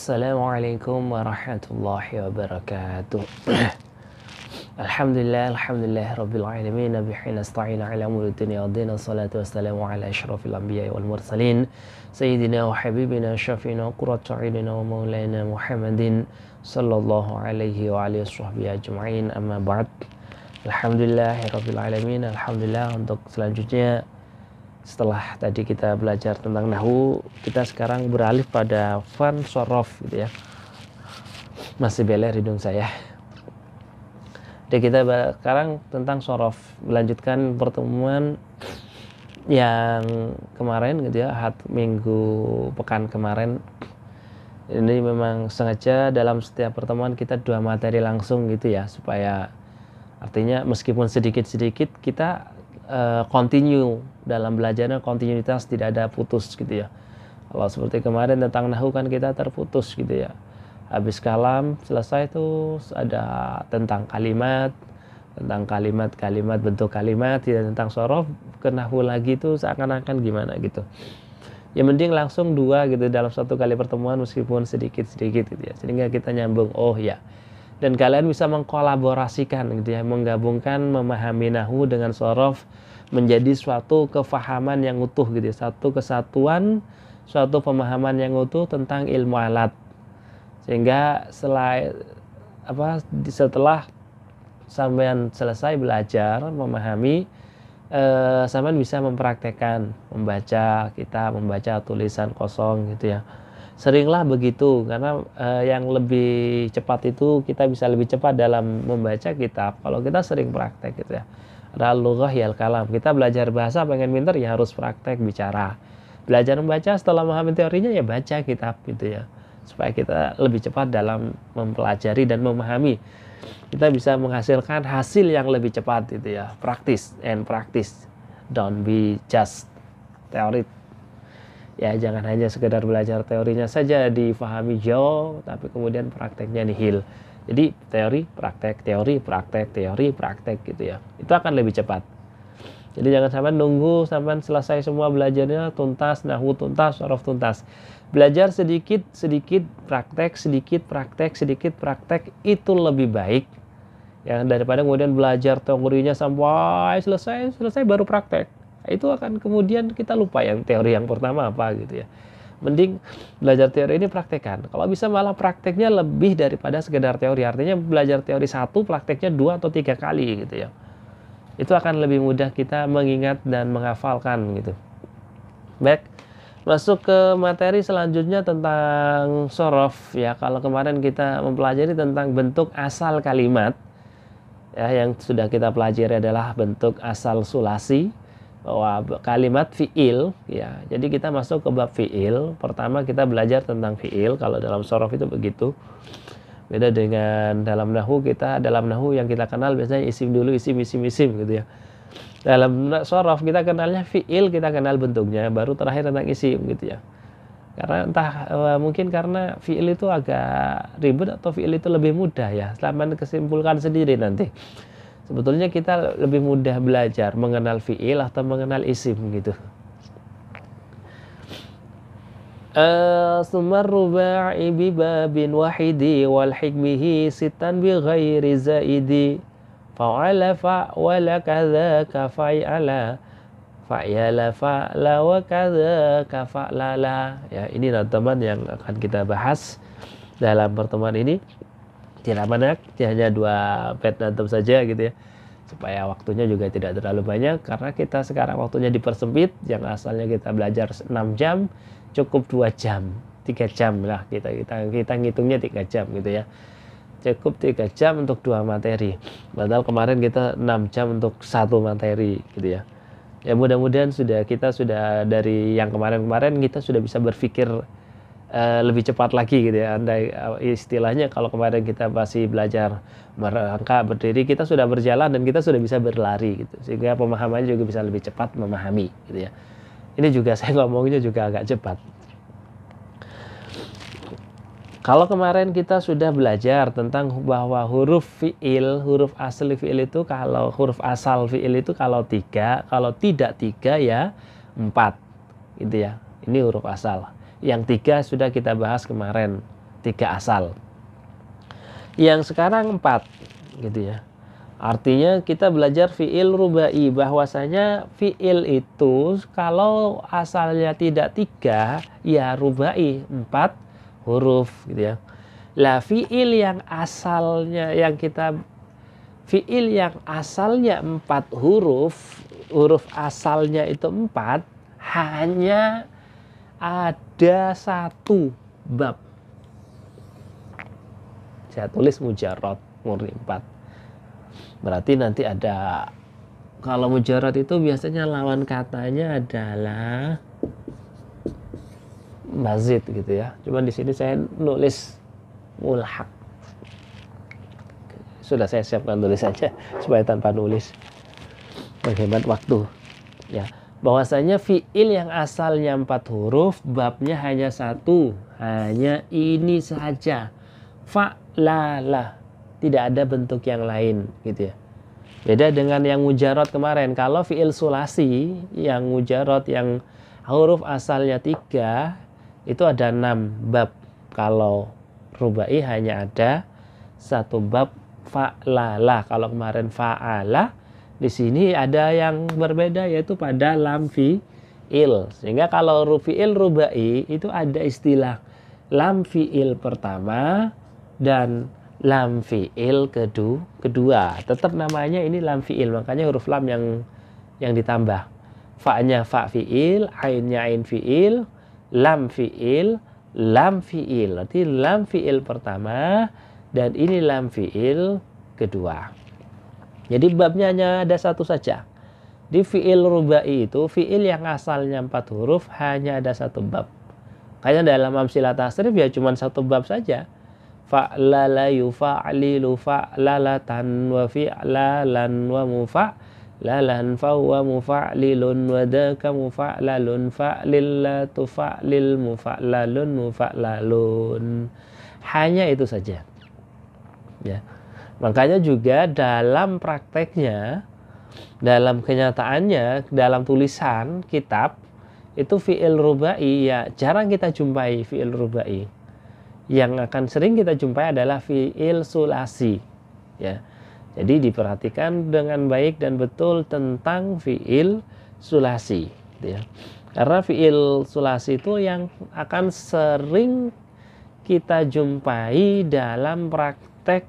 Assalamualaikum warahmatullahi wabarakatuh. Alhamdulillah rabbil alamin bihi nasta'inu ala umuri dunya waddin. Wassalatu wassalamu ala asyrafil anbiya'i wal mursalin sayyidina wa habibina syafiina qurratu a'yunina wa maulana Muhammadin sallallahu alaihi wa alihi washabbihi ajma'in. Amma ba'd. Alhamdulillahirabbil alamin. Alhamdulillah, untuk selanjutnya setelah tadi kita belajar tentang nahwu, kita sekarang beralih pada fan sorof gitu ya. Masih beler hidung saya. Jadi kita sekarang tentang sorof, melanjutkan pertemuan yang kemarin gitu ya, minggu pekan kemarin. Ini memang sengaja dalam setiap pertemuan kita 2 materi langsung gitu ya, supaya artinya meskipun sedikit-sedikit kita continue dalam belajarnya, kontinuitas, tidak ada putus gitu ya. Kalau seperti kemarin tentang nahwu kan kita terputus gitu ya. Habis kalam selesai itu ada tentang kalimat, bentuk kalimat, tidak tentang sorof, ke nahwu lagi itu seakan-akan gimana gitu. Ya mending langsung 2 gitu dalam satu kali pertemuan meskipun sedikit-sedikit gitu ya. Sehingga kita nyambung, oh ya. Dan kalian bisa mengkolaborasikan gitu ya, menggabungkan memahami nahwu dengan sorof menjadi suatu kefahaman yang utuh gitu ya, satu kesatuan, suatu pemahaman yang utuh tentang ilmu alat. Sehingga setelah sampean selesai belajar memahami, sampean bisa mempraktekkan, membaca tulisan kosong gitu ya. Seringlah begitu, karena yang lebih cepat itu kita bisa lebih cepat dalam membaca kitab kalau kita sering praktek gitu ya. Ada lughah yal kalam. Kita belajar bahasa pengen pinter ya harus praktek bicara. Belajar membaca setelah memahami teorinya ya baca kitab gitu ya. Supaya kita lebih cepat dalam mempelajari dan memahami. Kita bisa menghasilkan hasil yang lebih cepat gitu ya. Practice and practice. Don't be just theory. Ya jangan hanya sekedar belajar teorinya saja difahami jauh, tapi kemudian prakteknya nihil. Jadi teori, praktek gitu ya. Itu akan lebih cepat. Jadi jangan sampai nunggu sampai selesai semua belajarnya tuntas, nahwu tuntas, sorof tuntas. Belajar sedikit praktek, sedikit praktek itu lebih baik ya, daripada kemudian belajar teorinya sampai selesai baru praktek. Itu akan kemudian kita lupa yang teori yang pertama apa gitu ya. Mending belajar teori ini praktekkan. Kalau bisa malah prakteknya lebih daripada sekedar teori. Artinya belajar teori 1, prakteknya 2 atau 3 kali gitu ya. Itu akan lebih mudah kita mengingat dan menghafalkan gitu. Baik, masuk ke materi selanjutnya tentang sorof ya. Kalau kemarin kita mempelajari tentang bentuk asal kalimat ya, yang sudah kita pelajari adalah bentuk asal sulasi, bahwa kalimat fi'il ya. Jadi kita masuk ke bab fi'il. Pertama kita belajar tentang fi'il. Kalau dalam sorof itu begitu. Beda dengan dalam nahwu, dalam nahwu yang kita kenal biasanya isim dulu, isim gitu ya. Dalam sorof kita kenalnya fi'il, kita kenal bentuknya, baru terakhir tentang isim gitu ya. Karena mungkin karena fi'il itu agak ribet atau fi'il itu lebih mudah ya. Selamat kesimpulkan sendiri nanti. Sebetulnya kita lebih mudah belajar mengenal fi'il atau mengenal isim gitu. Sumar ruba'i bi babin wahidi wal hikmihi sitan bi ghairi zaidi fa'ala fa'wala kadzaka fa'ala fa'yala fa'la wa kadzaka fa'lala. Ya, ini teman yang akan kita bahas dalam pertemuan ini. Tidak banyak, hanya 2 bait nantem saja gitu ya, supaya waktunya juga tidak terlalu banyak, karena kita sekarang waktunya dipersempit. Yang asalnya kita belajar 6 jam cukup 2 jam, 3 jam lah, kita ngitungnya 3 jam gitu ya. Cukup 3 jam untuk 2 materi, padahal kemarin kita 6 jam untuk 1 materi gitu ya. Ya mudah-mudahan kita sudah dari yang kemarin kita sudah bisa berpikir lebih cepat lagi gitu ya. Andai istilahnya kalau kemarin kita masih belajar merangkak, berdiri, kita sudah berjalan dan kita sudah bisa berlari gitu, sehingga pemahamannya juga bisa lebih cepat memahami gitu ya. Ini juga saya ngomongnya juga agak cepat. Kalau kemarin kita sudah belajar tentang bahwa huruf asal fi'il itu, kalau huruf asal fi'il itu kalau 3, kalau tidak 3 ya 4 gitu ya. Ini huruf asal. Yang 3 sudah kita bahas kemarin. 3 asal. Yang sekarang 4 gitu ya. Artinya kita belajar fi'il rubai, bahwasanya fi'il itu kalau asalnya tidak 3 ya rubai 4 huruf gitu ya. Lah fi'il yang asalnya fi'il yang asalnya 4 huruf, huruf asalnya itu 4, hanya ada 1 bab. Saya tulis mujarrad murni 4. Berarti nanti ada, kalau mujarrad itu biasanya lawan katanya adalah mazid gitu ya. Cuman di sini saya nulis mulhaq. Sudah saya siapkan tulisannya supaya tanpa nulis, menghemat waktu. Ya, bahwasanya fi'il yang asalnya 4 huruf, babnya hanya 1, hanya ini saja. Fa'lala, tidak ada bentuk yang lain gitu ya. Beda dengan yang mujarrad kemarin. Kalau fi'il sulasi yang mujarrad yang huruf asalnya 3 itu ada 6 bab. Kalau rubai hanya ada 1 bab, fa'lala. Kalau kemarin fa'ala, di sini ada yang berbeda yaitu pada lam fi'il. Sehingga kalau fi'il rubai itu ada istilah lam fi'il pertama dan lam fi'il kedua. Tetap namanya ini lam fi'il, makanya huruf lam yang ditambah. Fa-nya fa fi'il, ainnya ain fi'il, lam fi'il, lam fi'il. Berarti lam fi'il pertama dan ini lam fi'il kedua. Jadi babnya hanya ada 1 saja. Di fi'il rubai itu fi'il yang asalnya 4 huruf hanya ada 1 bab. Kayaknya dalam amsilah tasrif ya cuma 1 bab saja. Fa'lala yufa'lilu fa'lalatan wa fi'lalan wa mufa'lalan fa wa mufa'lilun wa daka mufa'lalun fa'lillatu fa'lil mufa'lalun mufa'lalun. Hanya itu saja. Ya. Makanya juga dalam prakteknya, dalam kenyataannya, dalam tulisan kitab itu fi'il rubai ya jarang kita jumpai fi'il rubai. Yang akan sering kita jumpai adalah fi'il sulasi ya. Jadi diperhatikan dengan baik dan betul tentang fi'il sulasi gitu ya. Karena fi'il sulasi itu yang akan sering kita jumpai dalam praktek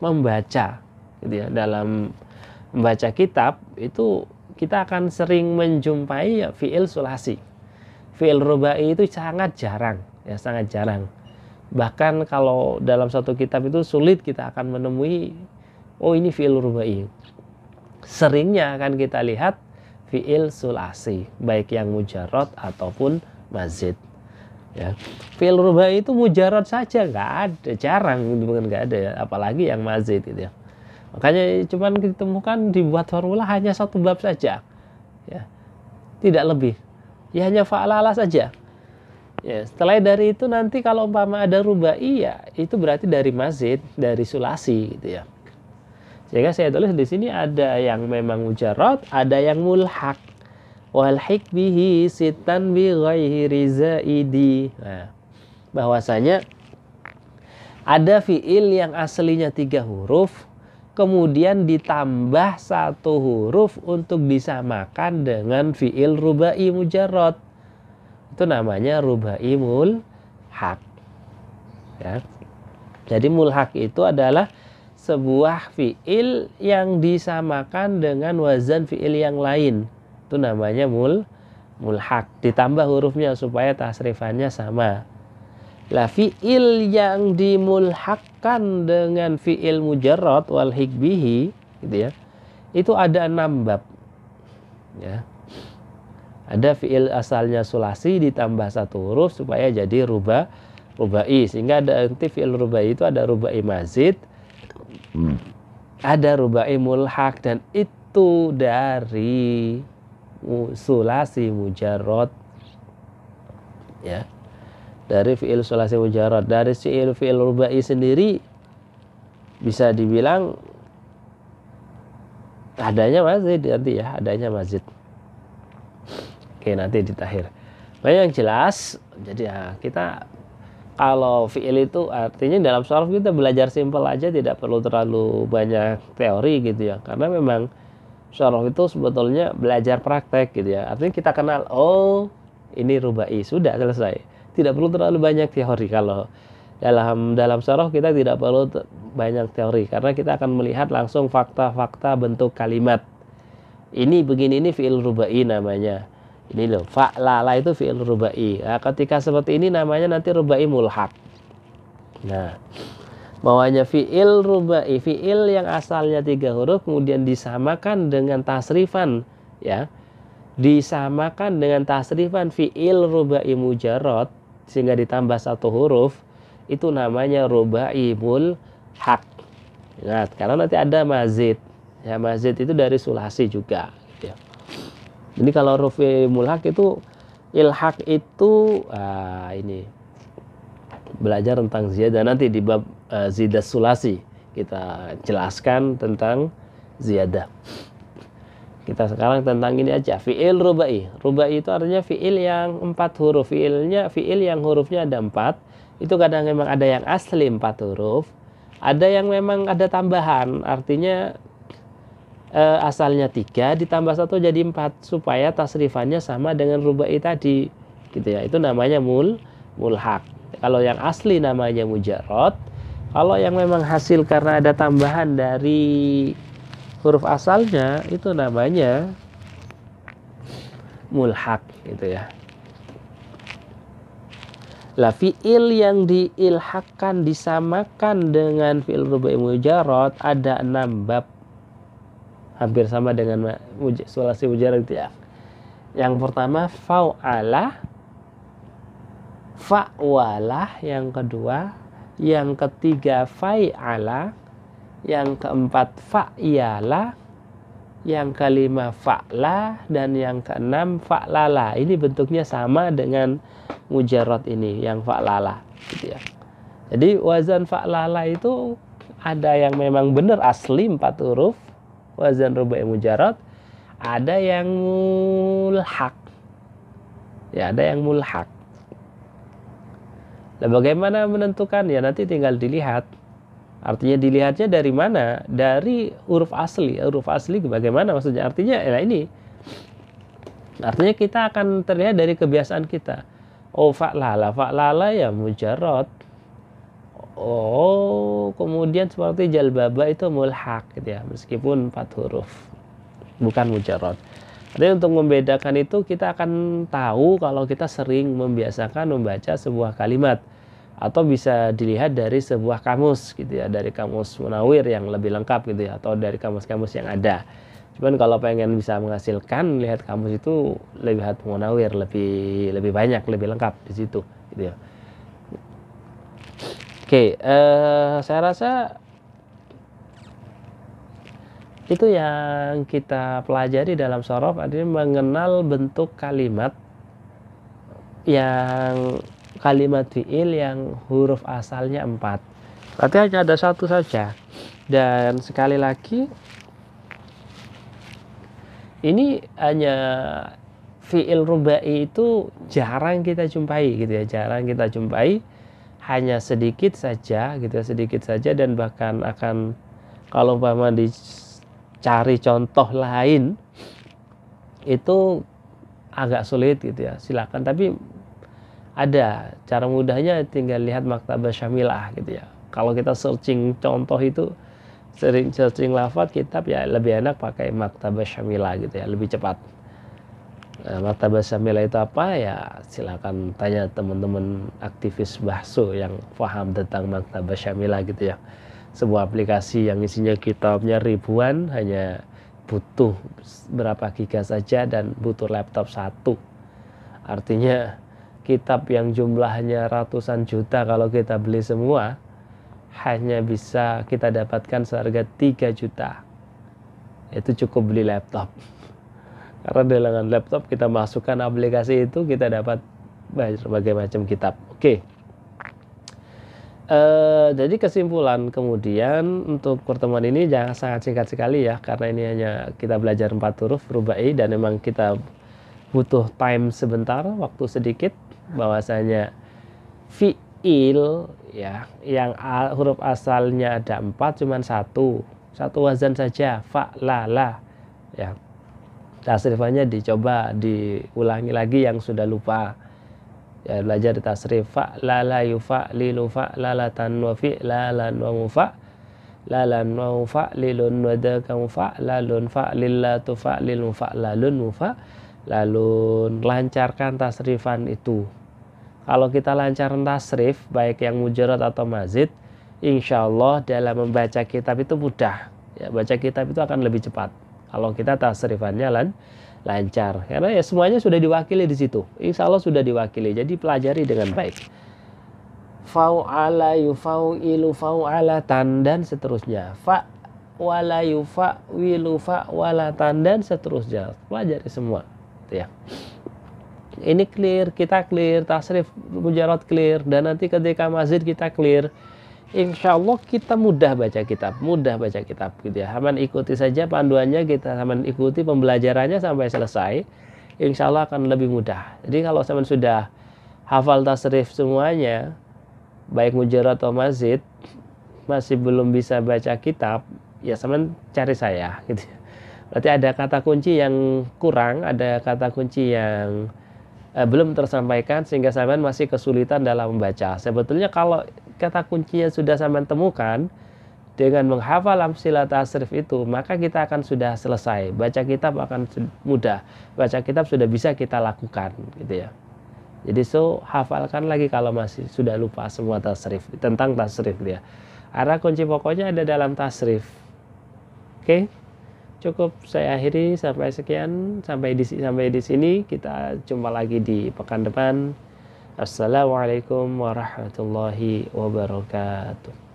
membaca gitu ya. Dalam membaca kitab itu kita akan sering menjumpai ya, fi'il sulasi. Fi'il rubai itu sangat jarang ya, sangat jarang. Bahkan kalau dalam satu kitab itu sulit kita akan menemui oh ini fi'il rubai. Seringnya akan kita lihat fi'il sulasi, baik yang mujarrad ataupun mazid. Ya. Fi'il rubai itu mujarrad saja, nggak ada, jarang, bukan nggak ada ya, apalagi yang mazid gitu ya. Makanya cuman ditemukan dibuat formula hanya 1 bab saja, ya, tidak lebih. Ya hanya fa'lala saja. Ya, setelah dari itu nanti kalau umpama ada rubai ya itu berarti dari mazid, dari sulasi gitu ya. Sehingga saya tulis di sini ada yang memang mujarrad, ada yang mulhaq. Walhiq bihi sitan bi ghairi zaidi. Nah, bahwasanya ada fi'il yang aslinya 3 huruf kemudian ditambah 1 huruf untuk disamakan dengan fi'il rubai mujarrad. Itu namanya rubai mulhaq. Ya. Jadi mulhaq itu adalah sebuah fi'il yang disamakan dengan wazan fi'il yang lain. Itu namanya mulhaq. Ditambah hurufnya supaya tasrifannya sama. Lah fi'il yang dimulhaqkan dengan fi'il mujarrad wal hikbihi gitu ya. Itu ada 6 bab. Ya. Ada fi'il asalnya sulasi ditambah 1 huruf supaya jadi rubai. Sehingga ada nanti fi'il rubai itu ada rubai mazid, ada rubai mulhaq, dan itu dari sulasi mujarrad. Ya. Dari fi'il sulasi mujarrad. Dari fi'il rubai sendiri bisa dibilang adanya mazid nanti ya, adanya mazid. Oke, nanti di takhir. Nah, yang jelas, jadi ya, kita Kalau fi'il itu artinya dalam shorof kita belajar simpel aja, tidak perlu terlalu banyak teori gitu ya, karena memang shorof itu sebetulnya belajar praktek gitu ya. Artinya kita kenal, oh ini rubai, sudah selesai, tidak perlu terlalu banyak teori. Kalau dalam shorof kita tidak perlu banyak teori, karena kita akan melihat langsung fakta-fakta bentuk kalimat. Ini begini, ini fi'il rubai namanya. Ini loh, fa'lala itu fi'il rubai. Nah, ketika seperti ini namanya nanti rubai mulhaq. Nah, maunya fi'il rubai, fi'il yang asalnya 3 huruf kemudian disamakan dengan tasrifan, ya. Disamakan dengan tasrifan fi'il rubai mujarrad sehingga ditambah 1 huruf, itu namanya rubai mulhaq. Nah, karena nanti ada mazid. Ya, mazid itu dari sulasi juga gitu ya. Jadi kalau rubai mulhaq itu, ilhaq itu ini belajar tentang ziyadah nanti di bab ziyadah sulasi kita jelaskan tentang ziyadah. Kita sekarang tentang ini aja, fi'il rubai. Rubai itu artinya fi'il yang 4 huruf. Fi'il yang hurufnya ada 4. Itu kadang memang ada yang asli 4 huruf, ada yang memang ada tambahan, artinya asalnya 3 ditambah 1 jadi 4 supaya tasrifannya sama dengan rubai tadi gitu ya. Itu namanya mulhaq. Kalau yang asli namanya mujarrad. Kalau yang memang hasil karena ada tambahan dari huruf asalnya itu namanya mulhaq gitu ya. Lah fi'il yang diilhaqkan disamakan dengan fi'il rubai mujarrad ada 6 bab. Hampir sama dengan sulasi mujarrad ya. Yang pertama fa'ala, fa'walah yang kedua, yang ketiga fa'ala, yang keempat fa'yala, yang kelima fa'la, dan yang keenam fa'lala. Ini bentuknya sama dengan mujarrad ini yang fa'lala gitu ya. Jadi wazan fa'lala itu ada yang memang benar asli 4 huruf wazan rubai mujarrad, ada yang mulhaq. Ya, ada yang mulhaq. Nah, bagaimana menentukan? Ya nanti tinggal dilihat. Artinya dilihatnya dari mana? Dari huruf asli. Huruf asli bagaimana maksudnya? Artinya ya ini. Artinya kita akan terlihat dari kebiasaan kita. Oh, fa'lala, fa'lala ya mujarrad. Oh, kemudian seperti jalbaba itu mulhaq gitu ya, meskipun 4 huruf, bukan mujarrad. Jadi untuk membedakan itu kita akan tahu kalau kita sering membiasakan membaca sebuah kalimat, atau bisa dilihat dari sebuah kamus gitu ya, dari kamus Munawir yang lebih lengkap gitu ya, atau dari kamus-kamus yang ada. Cuman kalau pengen bisa menghasilkan, lihat kamus itu lihat Munawir, lebih banyak, lebih lengkap di situ gitu ya. Oke, saya rasa itu yang kita pelajari dalam shorof, artinya mengenal bentuk kalimat yang kalimat fi'il yang huruf asalnya 4. Berarti hanya ada 1 saja. Dan sekali lagi, ini hanya fi'il rubai itu jarang kita jumpai gitu ya, jarang kita jumpai. Hanya sedikit saja gitu ya, sedikit saja, dan bahkan akan kalau umpama dicari contoh lain itu agak sulit gitu ya. Silakan, tapi ada cara mudahnya, tinggal lihat Maktabah Syamilah gitu ya. Kalau kita searching contoh itu, sering searching lafaz kitab ya, lebih enak pakai Maktabah Syamilah gitu ya, lebih cepat. Nah, Maktabah Syamilah itu apa ya, silakan tanya teman-teman aktivis bahso yang paham tentang Maktabah Syamilah gitu ya. Sebuah aplikasi yang isinya kitabnya ribuan, hanya butuh berapa giga saja dan butuh laptop 1. Artinya kitab yang jumlahnya ratusan juta kalau kita beli semua hanya bisa kita dapatkan seharga 3 juta. Itu cukup beli laptop. Karena dengan laptop kita masukkan aplikasi itu, kita dapat berbagai macam kitab. Oke. Jadi kesimpulan kemudian untuk pertemuan ini jangan sangat singkat sekali ya, karena ini hanya kita belajar 4 huruf rubai dan memang kita butuh time sebentar, waktu sedikit, bahwasanya il ya, yang huruf asalnya ada 4 cuman satu wazan saja, fa'lala ya. Tasrifannya dicoba diulangi lagi yang sudah lupa ya, belajar di tasrif. Fa'lala yufa'lilu fa'lalatan wa fi'lalan wa mufa'lalan wa mufa'lilun wa dakam fa'lalun fa'lillatu fa'lilun fa'lalun mufa'lalun. Lancarkan tasrifan itu. Kalau kita lancarkan tasrif baik yang mujarrad atau mazid, insya Allah dalam membaca kitab itu mudah ya, baca kitab itu akan lebih cepat kalau kita tasrifannya lancar, karena ya semuanya sudah diwakili di situ. Insya Allah sudah diwakili, jadi pelajari dengan baik. Fa'ala yufa'wilu fa'alatan dan seterusnya. Fa'wala yufa'wilu fa'alatan dan seterusnya. Pelajari semua, gitu ya. Ini clear, kita clear, tasrif mujarrad clear, dan nanti ketika mazid kita clear. Insya Allah kita mudah baca kitab gitu ya. Haman ikuti saja panduannya, kita haman ikuti pembelajarannya sampai selesai. Insya Allah akan lebih mudah. Jadi kalau haman sudah hafal tasrif semuanya, baik mujarrad atau mazid, masih belum bisa baca kitab, ya haman cari saya gitu. Berarti ada kata kunci yang kurang, ada kata kunci yang belum tersampaikan sehingga sampean masih kesulitan dalam membaca. Sebetulnya kalau kata kuncinya sudah sampean temukan dengan menghafal amsilah tasrif itu, maka kita akan sudah selesai. Baca kitab akan mudah. Baca kitab sudah bisa kita lakukan gitu ya. Jadi hafalkan lagi kalau masih sudah lupa semua tasrif, tentang tasrif dia. Karena kunci pokoknya ada dalam tasrif. Oke? Cukup saya akhiri sampai sekian, sampai di sini, kita jumpa lagi di pekan depan. Assalamualaikum warahmatullahi wabarakatuh.